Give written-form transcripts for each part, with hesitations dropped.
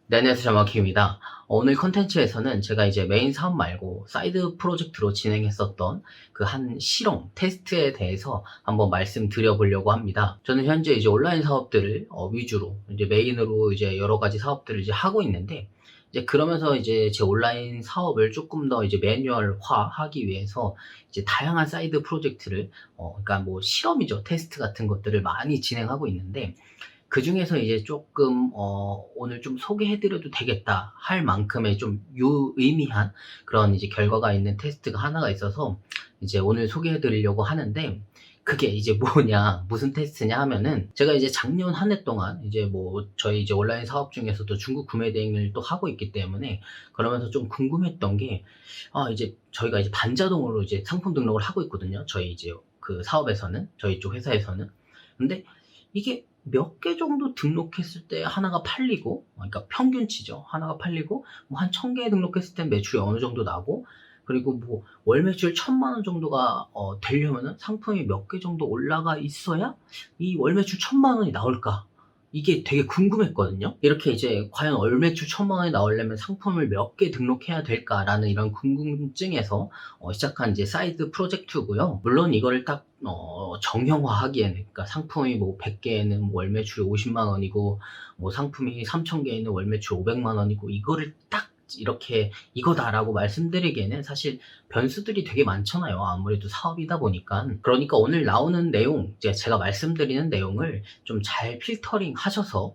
네, 안녕하세요. 자마키입니다. 오늘 컨텐츠에서는 제가 이제 메인 사업 말고 사이드 프로젝트로 진행했었던 그 한 실험 테스트에 대해서 한번 말씀드려보려고 합니다. 저는 현재 이제 온라인 사업들을 위주로 이제 메인으로 이제 여러 가지 사업들을 이제 하고 있는데, 이제 그러면서 이제 제 온라인 사업을 조금 더 이제 매뉴얼화 하기 위해서 이제 다양한 사이드 프로젝트를 그러니까 뭐 실험이죠. 테스트 같은 것들을 많이 진행하고 있는데, 그중에서 이제 조금 오늘 좀 소개해 드려도 되겠다 할 만큼의 좀 유의미한 그런 이제 결과가 있는 테스트가 하나가 있어서 이제 오늘 소개해 드리려고 하는데, 그게 이제 뭐냐, 무슨 테스트냐 하면은, 제가 이제 작년 한 해 동안 이제 뭐 저희 이제 온라인 사업 중에서도 중국 구매 대행을 또 하고 있기 때문에, 그러면서 좀 궁금했던 게, 이제 저희가 이제 반자동으로 이제 상품 등록을 하고 있거든요. 저희 이제 그 사업에서는, 저희 쪽 회사에서는. 근데 이게 몇 개 정도 등록했을 때 하나가 팔리고, 그러니까 평균치죠. 하나가 팔리고, 뭐 한 1000개 등록했을 때 매출이 어느 정도 나고, 그리고 뭐 월 매출 1000만 원 정도가 되려면은 상품이 몇 개 정도 올라가 있어야 이 월 매출 1000만 원이 나올까? 이게 되게 궁금했거든요. 이렇게 이제 과연 월 매출 1000만 원이 나오려면 상품을 몇 개 등록해야 될까라는 이런 궁금증에서 시작한 이제 사이드 프로젝트고요. 물론 이거를 딱 정형화하기에는, 그러니까 상품이 뭐 100개에는 월 매출이 50만 원이고, 뭐 상품이 3000개에는 월 매출 500만 원이고, 이거를 딱 이렇게 이거다라고 말씀드리기에는 사실 변수들이 되게 많잖아요. 아무래도 사업이다 보니까. 그러니까 오늘 나오는 내용, 이제 제가 말씀드리는 내용을 좀 잘 필터링 하셔서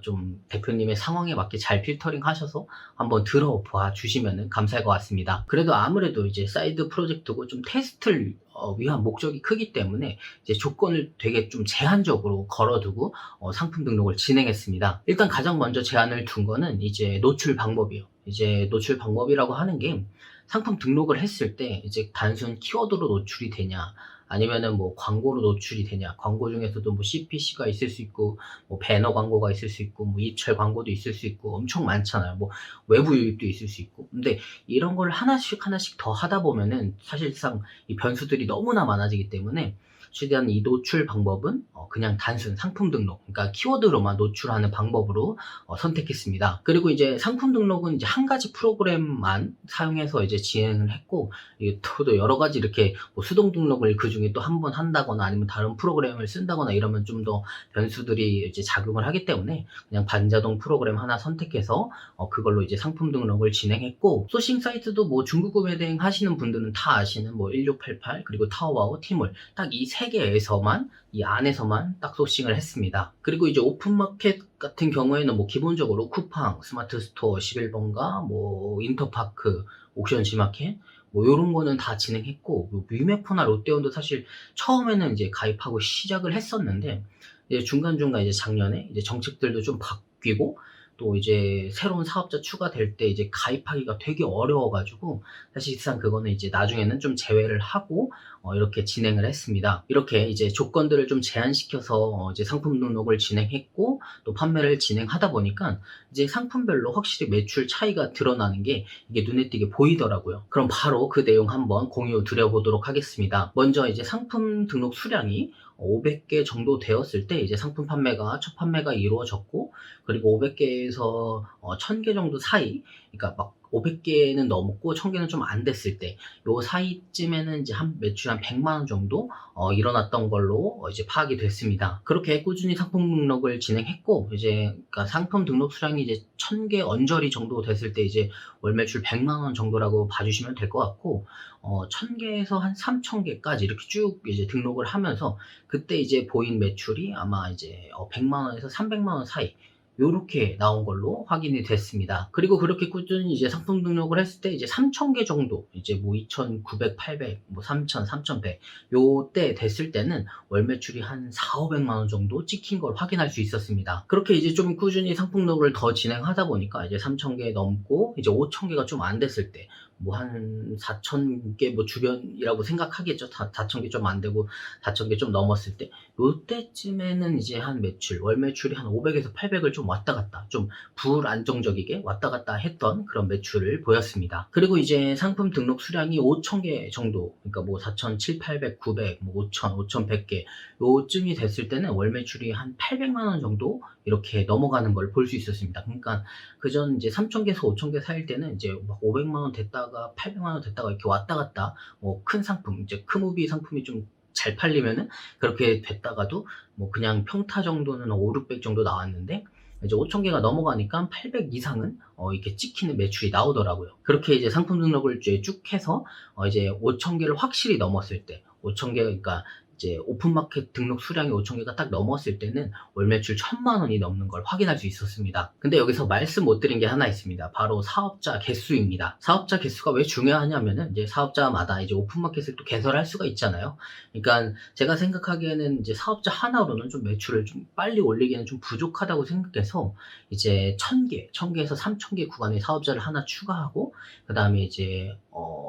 좀 대표님의 상황에 맞게 잘 필터링 하셔서 한번 들어봐 주시면 감사할 것 같습니다. 그래도 아무래도 이제 사이드 프로젝트고 좀 테스트를 위한 목적이 크기 때문에 이제 조건을 되게 좀 제한적으로 걸어두고 상품 등록을 진행했습니다. 일단 가장 먼저 제한을 둔 거는 이제 노출 방법이에요. 이제 노출 방법이라고 하는 게, 상품 등록을 했을 때 이제 단순 키워드로 노출이 되냐, 아니면은 뭐 광고로 노출이 되냐. 광고 중에서도 뭐 CPC가 있을 수 있고, 뭐 배너 광고가 있을 수 있고, 뭐 입철 광고도 있을 수 있고, 엄청 많잖아요. 뭐 외부 유입도 있을 수 있고. 근데 이런 걸 하나씩 하나씩 더 하다 보면은 사실상 이 변수들이 너무나 많아지기 때문에, 최대한 이 노출 방법은 그냥 단순 상품 등록, 그러니까 키워드로만 노출하는 방법으로 선택했습니다. 그리고 이제 상품 등록은 이제 한 가지 프로그램만 사용해서 이제 진행을 했고, 이게 또 여러 가지 이렇게 뭐 수동 등록을 그 중에 또 한 번 한다거나 아니면 다른 프로그램을 쓴다거나 이러면 좀 더 변수들이 이제 작용을 하기 때문에 그냥 반자동 프로그램 하나 선택해서 그걸로 이제 상품 등록을 진행했고, 소싱 사이트도 뭐 중국 구매 대행 하시는 분들은 다 아시는 뭐 1688 그리고 타오바오, 티몰, 딱 이 세 개에서만, 이 안에서만 딱 소싱을 했습니다. 그리고 이제 오픈마켓 같은 경우에는 뭐 기본적으로 쿠팡, 스마트 스토어 11번가, 뭐 인터파크, 옥션 G마켓, 뭐 요런 거는 다 진행했고, 뭐 위메프나 롯데온도 사실 처음에는 이제 가입하고 시작을 했었는데, 이제 중간중간 이제 작년에 이제 정책들도 좀 바뀌고, 또 이제 새로운 사업자 추가될 때 이제 가입하기가 되게 어려워가지고, 사실상 그거는 이제 나중에는 좀 제외를 하고 이렇게 진행을 했습니다. 이렇게 이제 조건들을 좀 제한시켜서 이제 상품 등록을 진행했고, 또 판매를 진행하다 보니까 이제 상품별로 확실히 매출 차이가 드러나는 게 이게 눈에 띄게 보이더라고요. 그럼 바로 그 내용 한번 공유 드려보도록 하겠습니다. 먼저 이제 상품 등록 수량이 500개 정도 되었을 때 이제 상품 판매가, 첫 판매가 이루어졌고, 그리고 500개에서 1000개 정도 사이, 그러니까 막 500개는 넘었고 1000개는 좀 안 됐을 때, 요 사이쯤에는 이제 한 매출 한 100만 원 정도 일어났던 걸로 이제 파악이 됐습니다. 그렇게 꾸준히 상품 등록을 진행했고, 이제 그러니까 상품 등록 수량이 이제 1000개 언저리 정도 됐을 때 이제 월 매출 100만 원 정도라고 봐주시면 될 것 같고, 1000개에서 한 3000개까지 이렇게 쭉 이제 등록을 하면서, 그때 이제 보인 매출이 아마 이제 100만 원에서 300만 원 사이, 요렇게 나온 걸로 확인이 됐습니다. 그리고 그렇게 꾸준히 이제 상품 등록을 했을 때 이제 3000개 정도, 이제 뭐 2900, 800, 뭐 3000, 3100 요때 됐을 때는 월 매출이 한 4, 500만 원 정도 찍힌 걸 확인할 수 있었습니다. 그렇게 이제 좀 꾸준히 상품 등록을 더 진행하다 보니까 이제 3000개 넘고, 이제 5000개가 좀 안 됐을 때, 뭐 한 4000개 뭐 주변이라고 생각하겠죠. 4000개 좀 안 되고 4000개 좀 넘었을 때, 요때쯤에는 이제 한 매출, 월 매출이 한 500에서 800을 좀 왔다 갔다, 좀 불안정적이게 왔다 갔다 했던 그런 매출을 보였습니다. 그리고 이제 상품 등록 수량이 5,000개 정도, 그러니까 뭐 4,700, 800, 900, 뭐 5,000, 5,100개 요쯤이 됐을 때는 월 매출이 한 800만 원 정도 이렇게 넘어가는 걸 볼 수 있었습니다. 그러니까 그전 이제 3,000개에서 5,000개 사일 때는 이제 막 500만 원 됐다가 800만 원 됐다가 이렇게 왔다 갔다, 뭐 큰 상품, 이제 크무비 상품이 좀 잘 팔리면은 그렇게 됐다가도 뭐 그냥 평타 정도는 5, 600 정도 나왔는데, 이제 5,000개가 넘어가니까 800 이상은 이렇게 찍히는 매출이 나오더라고요. 그렇게 이제 상품 등록을 이제 쭉 해서 이제 5,000개를 확실히 넘었을 때, 5,000개, 그러니까 이제 오픈마켓 등록 수량이 5,000개가 딱 넘었을 때는 월 매출 1,000만 원이 넘는 걸 확인할 수 있었습니다. 근데 여기서 말씀 못 드린 게 하나 있습니다. 바로 사업자 개수입니다. 사업자 개수가 왜 중요하냐면은, 이제 사업자마다 이제 오픈마켓을 또 개설할 수가 있잖아요. 그러니까 제가 생각하기에는 이제 사업자 하나로는 좀 매출을 좀 빨리 올리기에는 좀 부족하다고 생각해서, 이제 1,000개에서 3,000개 구간의 사업자를 하나 추가하고, 그 다음에 이제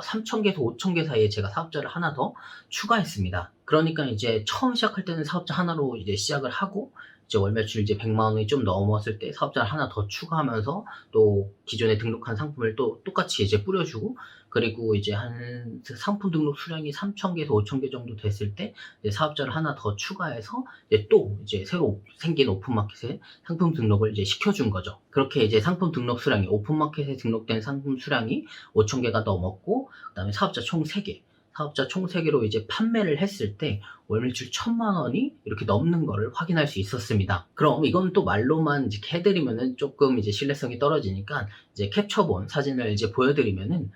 3,000개에서 5,000개 사이에 제가 사업자를 하나 더 추가했습니다. 그러니까 이제 처음 시작할 때는 사업자 하나로 이제 시작을 하고, 이제 월 매출 이제 100만 원이 좀 넘었을 때 사업자를 하나 더 추가하면서 또 기존에 등록한 상품을 또 똑같이 이제 뿌려주고, 그리고 이제 한 상품 등록 수량이 3,000개에서 5,000개 정도 됐을 때 이제 사업자를 하나 더 추가해서 이제 또 이제 새로 생긴 오픈마켓에 상품 등록을 이제 시켜준 거죠. 그렇게 이제 상품 등록 수량이, 오픈마켓에 등록된 상품 수량이 5,000개가 넘었고, 그다음에 사업자 총 3개, 사업자 총 3개로 이제 판매를 했을 때 월 매출 1,000만 원이 이렇게 넘는 거를 확인할 수 있었습니다. 그럼 이건 또 말로만 이제 해드리면은 조금 이제 신뢰성이 떨어지니까, 이제 캡처본 사진을 이제 보여드리면은,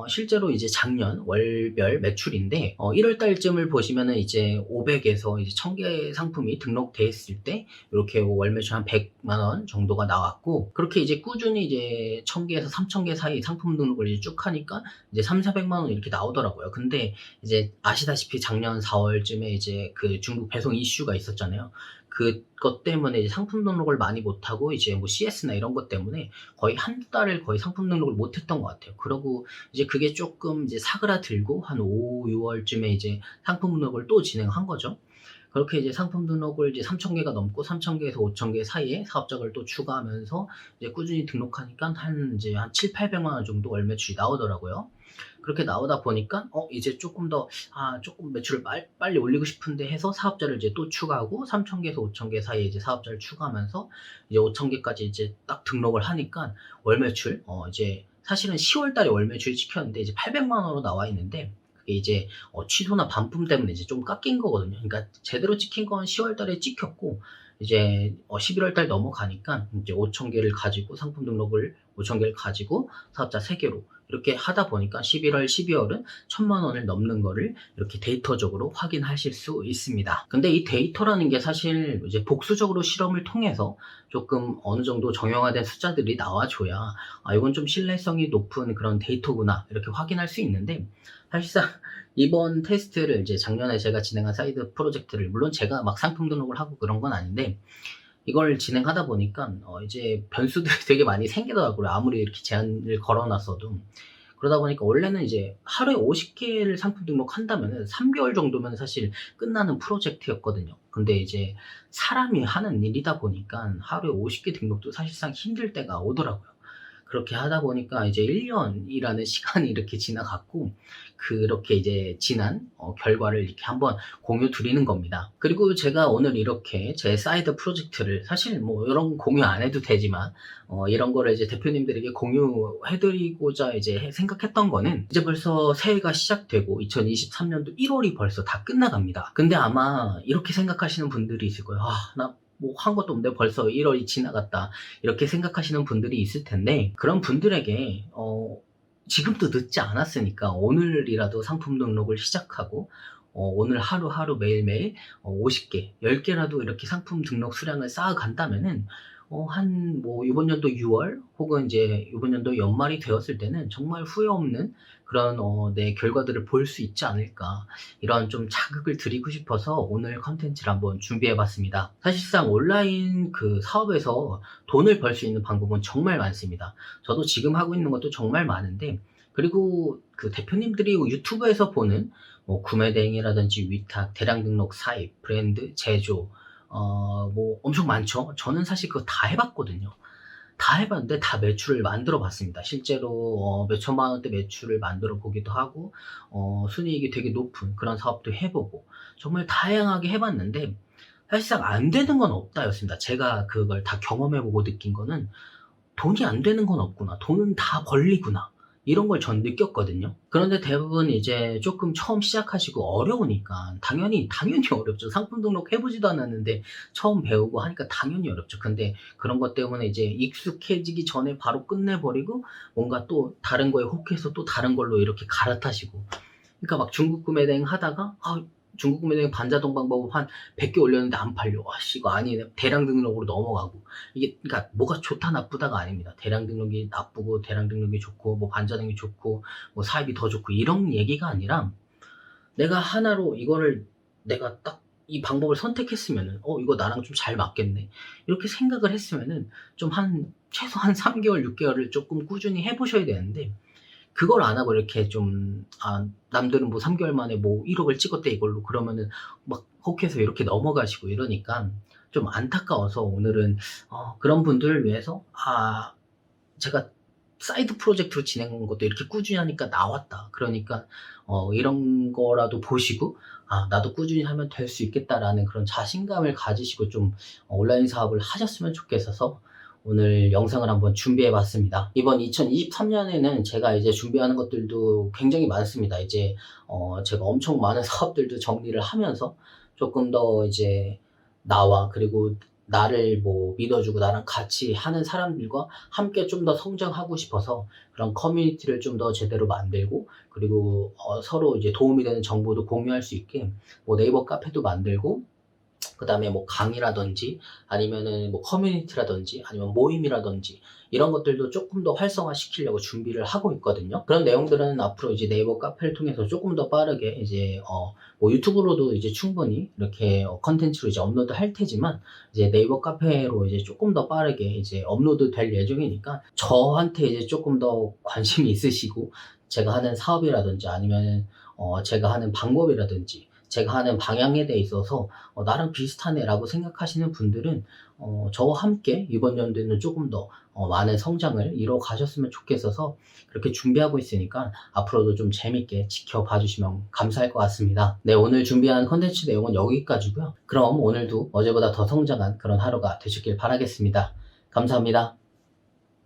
실제로 이제 작년 월별 매출인데, 1월 달쯤을 보시면은 이제 500에서 이제 1,000개 상품이 등록돼 있을 때 이렇게 월 매출 한 100만 원 정도가 나왔고, 그렇게 이제 꾸준히 이제 1,000개에서 3,000개 사이 상품 등록을 이제 쭉 하니까 이제 3,400만 원 이렇게 나오더라고요. 근데 이제 아시다시피 작년 4월쯤에 이제 그 중국 배송 이슈가 있었잖아요. 그것 때문에 이제 상품 등록을 많이 못하고, 이제 뭐 CS나 이런 것 때문에 거의 한두 달을 거의 상품 등록을 못했던 것 같아요. 그러고 이제 그게 조금 이제 사그라들고 한 5, 6월쯤에 이제 상품 등록을 또 진행한 거죠. 그렇게 이제 상품 등록을 이제 3,000개가 넘고 3,000개에서 5,000개 사이에 사업자를 또 추가하면서 이제 꾸준히 등록하니까 이제 한 7, 800만 원 정도 월 매출이 나오더라고요. 그렇게 나오다 보니까 이제 조금 더 조금 매출을 빨리 올리고 싶은데 해서 사업자를 이제 또 추가하고, 3,000개에서 5,000개 사이에 이제 사업자를 추가하면서 이제 5,000개까지 이제 딱 등록을 하니까 월 매출, 이제 사실은 10월 달에 월 매출이 찍혔는데 이제 800만 원으로 나와 있는데, 그게 이제 취소나 반품 때문에 이제 좀 깎인 거거든요. 그러니까 제대로 찍힌 건 10월 달에 찍혔고, 이제 11월 달 넘어가니까 이제 5,000개를 가지고 상품 등록을 5,000개를 가지고 사업자 3개로 이렇게 하다 보니까 11월, 12월은 1,000만 원을 넘는 거를 이렇게 데이터적으로 확인하실 수 있습니다. 근데 이 데이터라는 게 사실 이제 복수적으로 실험을 통해서 조금 어느 정도 정형화된 숫자들이 나와줘야, 이건 좀 신뢰성이 높은 그런 데이터구나 이렇게 확인할 수 있는데, 사실상 이번 테스트를 이제 작년에 제가 진행한 사이드 프로젝트를, 물론 제가 막 상품 등록을 하고 그런 건 아닌데, 이걸 진행하다 보니까 이제 변수들이 되게 많이 생기더라고요. 아무리 이렇게 제한을 걸어놨어도. 그러다 보니까 원래는 이제 하루에 50개를 상품 등록한다면은 3개월 정도면 사실 끝나는 프로젝트였거든요. 근데 이제 사람이 하는 일이다 보니까 하루에 50개 등록도 사실상 힘들 때가 오더라고요. 그렇게 하다 보니까 이제 1년이라는 시간이 이렇게 지나갔고, 그렇게 이제 지난 결과를 이렇게 한번 공유 드리는 겁니다. 그리고 제가 오늘 이렇게 제 사이드 프로젝트를, 사실 뭐 이런 공유 안 해도 되지만 이런 거를 이제 대표님들에게 공유해 드리고자 이제 생각했던 거는, 이제 벌써 새해가 시작되고 2023년도 1월이 벌써 다 끝나갑니다. 근데 아마 이렇게 생각하시는 분들이 있을 거예요. 나 뭐 한 것도 없는데 벌써 1월이 지나갔다, 이렇게 생각하시는 분들이 있을 텐데, 그런 분들에게 지금도 늦지 않았으니까 오늘이라도 상품 등록을 시작하고, 오늘 하루하루 매일매일 50개, 10개라도 이렇게 상품 등록 수량을 쌓아간다면은, 한 뭐 이번 연도 6월 혹은 이제 이번 연도 연말이 되었을 때는 정말 후회 없는 그런 내 결과들을 볼 수 있지 않을까, 이런 좀 자극을 드리고 싶어서 오늘 컨텐츠를 한번 준비해 봤습니다. 사실상 온라인 그 사업에서 돈을 벌 수 있는 방법은 정말 많습니다. 저도 지금 하고 있는 것도 정말 많은데, 그리고 그 대표님들이 유튜브에서 보는 뭐 구매 대행이라든지 위탁, 대량 등록 사입, 브랜드, 제조, 뭐 엄청 많죠. 저는 사실 그거 다 해봤거든요. 다 해봤는데 다 매출을 만들어 봤습니다. 실제로 몇 천만 원대 매출을 만들어 보기도 하고 순이익이 되게 높은 그런 사업도 해보고 정말 다양하게 해봤는데 사실상 안 되는 건 없다였습니다. 제가 그걸 다 경험해보고 느낀 거는 돈이 안 되는 건 없구나. 돈은 다 권리구나. 이런 걸 전 느꼈거든요. 그런데 대부분 이제 조금 처음 시작하시고 어려우니까 당연히 어렵죠. 상품 등록 해보지도 않았는데 처음 배우고 하니까 당연히 어렵죠. 근데 그런 것 때문에 이제 익숙해지기 전에 바로 끝내버리고 뭔가 또 다른 거에 혹해서 또 다른 걸로 이렇게 갈아타시고. 그러니까 막 중국 구매 대행 하다가 중국 구매 대행 반자동 방법 한 100개 올렸는데 안 팔려. 씨, 이거 아니네. 대량 등록으로 넘어가고. 이게, 그러니까 뭐가 좋다 나쁘다가 아닙니다. 대량 등록이 나쁘고, 대량 등록이 좋고, 뭐 반자동이 좋고, 뭐 사입이 더 좋고, 이런 얘기가 아니라 내가 하나로 이거를 내가 딱 이 방법을 선택했으면은, 이거 나랑 좀 잘 맞겠네. 이렇게 생각을 했으면은 좀 최소한 3개월, 6개월을 조금 꾸준히 해보셔야 되는데, 그걸 안 하고 이렇게 남들은 뭐 3개월 만에 뭐 1억을 찍었대 이걸로 그러면은 막 혹해서 이렇게 넘어가시고 이러니까 좀 안타까워서 오늘은 그런 분들을 위해서 제가 사이드 프로젝트로 진행한 것도 이렇게 꾸준히 하니까 나왔다. 그러니까 이런 거라도 보시고 나도 꾸준히 하면 될 수 있겠다라는 그런 자신감을 가지시고 좀 온라인 사업을 하셨으면 좋겠어서 오늘 영상을 한번 준비해 봤습니다. 이번 2023년에는 제가 이제 준비하는 것들도 굉장히 많습니다. 이제 제가 엄청 많은 사업들도 정리를 하면서 조금 더 이제 나와 그리고 나를 뭐 믿어주고 나랑 같이 하는 사람들과 함께 좀 더 성장하고 싶어서 그런 커뮤니티를 좀 더 제대로 만들고 그리고 서로 이제 도움이 되는 정보도 공유할 수 있게 뭐 네이버 카페도 만들고 그 다음에 뭐 강의라든지 아니면은 뭐 커뮤니티라든지 아니면 모임이라든지 이런 것들도 조금 더 활성화 시키려고 준비를 하고 있거든요. 그런 내용들은 앞으로 이제 네이버 카페를 통해서 조금 더 빠르게 이제 뭐 유튜브로도 이제 충분히 이렇게 컨텐츠로 이제 업로드 할 테지만 이제 네이버 카페로 이제 조금 더 빠르게 이제 업로드 될 예정이니까 저한테 이제 조금 더 관심이 있으시고 제가 하는 사업이라든지 아니면은 제가 하는 방법이라든지 제가 하는 방향에 대해 있어서 나랑 비슷하네 라고 생각하시는 분들은 저와 함께 이번 연도에는 조금 더 많은 성장을 이뤄 가셨으면 좋겠어서 그렇게 준비하고 있으니까 앞으로도 좀 재밌게 지켜봐 주시면 감사할 것 같습니다. 네, 오늘 준비한 컨텐츠 내용은 여기까지고요. 그럼 오늘도 어제보다 더 성장한 그런 하루가 되시길 바라겠습니다. 감사합니다.